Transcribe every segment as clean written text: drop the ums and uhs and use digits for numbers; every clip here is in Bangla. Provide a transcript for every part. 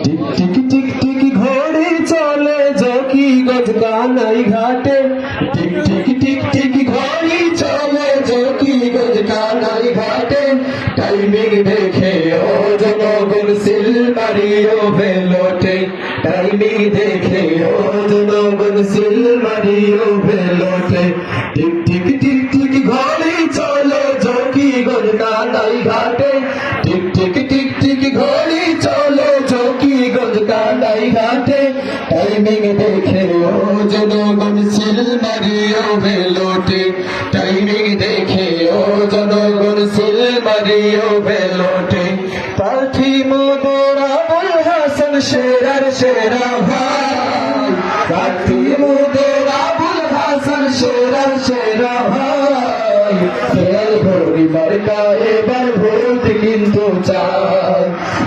টিক টিক টিক টিক ঘড়ি চলে জকিগঞ্জ কানাই ঘাটে। টিক টিক টিক টিক ঘড়ি চলে জকিগঞ্জ কানাই ঘাটে। টাইমিং দেখে ও জনগণ সিল মারিও ভেলোটে। টাইমিং দেখে ও জনগণ সিল মারিও ভেলোটে। টিক টিক টিক টিক ঘড়ি চলে জকিগঞ্জ কানাই ঘাটে। টিক টিক টিক টিক ঘড়ি চলে জকিগঞ্জ কানাই ঘাটে। টাইমিং দেখে ও জনগণ সিল মারিও ভেলোটে। টাইমিং দেখে ও জনগণ সিল মারিও ভেলোটে। পাখি মোদের আবুল হাসান সেরার সেরা ভাই। পাখি মোদের আবুল হাসান সেরার সেরা ভাই। দেয়াল ঘড়ি মার্কা এবার ভোট কিন্তু চাই।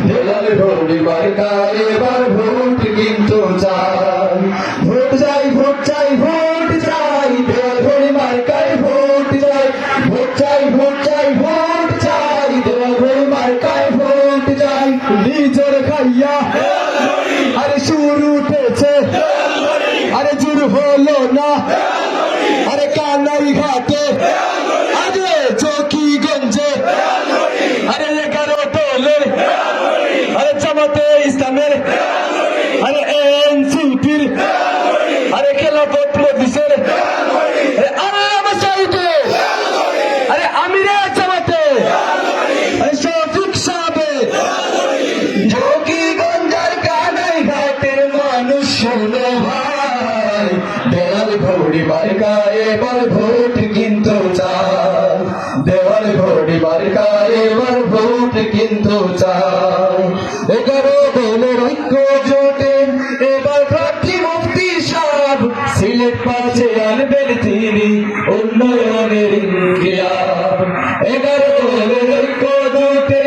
দেয়াল ঘড়ি মার্কা এবার ভোট কিন্তু চাই। ভোট চাই ভোট চাই ভোট চাই। দেয়াল ঘড়ি মার্কায় ভোট চাই। ভোট চাই ভোট চাই ভোট চাই। দেয়াল ঘড়ি মার্কায় ভোট চাই। নিজের খাইয়া আরে সুর উঠেছে, আরে জোর হলো না, আরে কানাই ঘাটে, আরে জকিগঞ্জে, আরে 11 দলের, আরে জামাতে ইসলামের, আরে এনসিপির, আরে খেলাফত মজলিসের, আরে আল্লামা সাইদে, আরে আমিরে জামাতে, আরে শফিক সাহেব। জকিগঞ্জের কানাই ঘাটের মানুষ শোনো ভাই। দেয়াল ঘড়ি মার্কা এবার ভোট কিন্তু চাই। দেওয়াল ঘড়ি মার্কা এবার ভোট কিন্তু চাই। 11 দলের ঐক্য জোটে এবার প্রার্থী মুফতি সাহেব। সিলেট পাশে আনবেন তিনি উন্নয়নের ইনকিলাব। 11 দলের ঐক্য জোটে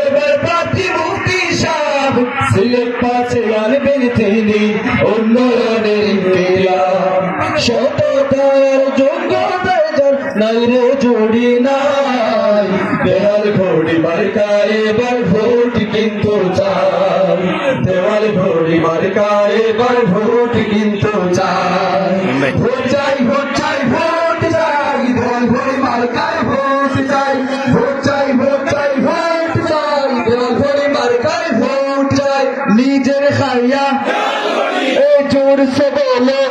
এবার প্রার্থী মুফতি সাহেব। সিলেট পাশে আনবেন তিনি উন্নয়নের ইনকিলাব। সততার যোগ্যতার যার নাই রে জুড়ি নাই। দেওয়াল ঘড়ি মার্কা এবার ভোট কিন্তু চাই। দেওয়াল ঘড়ি মার্কা এবার ভোট কিন্তু চাই। ভোট চাই ভোট চাই ভোট চাই। দেওয়াল ঘড়ি মার্কায় ভোট চাই। ভোট চাই ভোট চাই ভোট চাই। দেওয়াল ঘড়ি মার্কায় ভোট চাই। নিজের খাইয়া এ জোর সে বলো,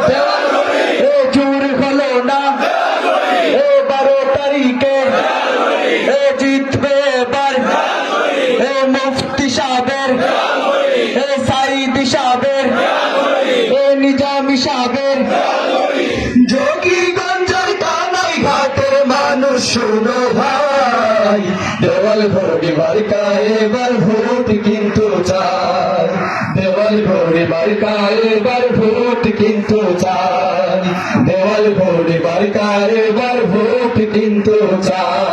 এ জোর হলো না, এ 12 তারিখে এ জিতবে এবার। এ মুফতি সাহেবের, এ সাইদি সাহেবের, এ নিজামি সাহেবের। জকিগঞ্জের কানাই ঘাটের মানুষ শোনো ভাই। দেওয়াল ঘড়ি মার্কা এবার ভোট কিন্তু চাই। দেওয়াল ঘড়ি মার্কা এবার ভোট কিন্তু চাই। দেওয়াল ঘড়ি মার্কা এবার ভোট কিন্তু চাই।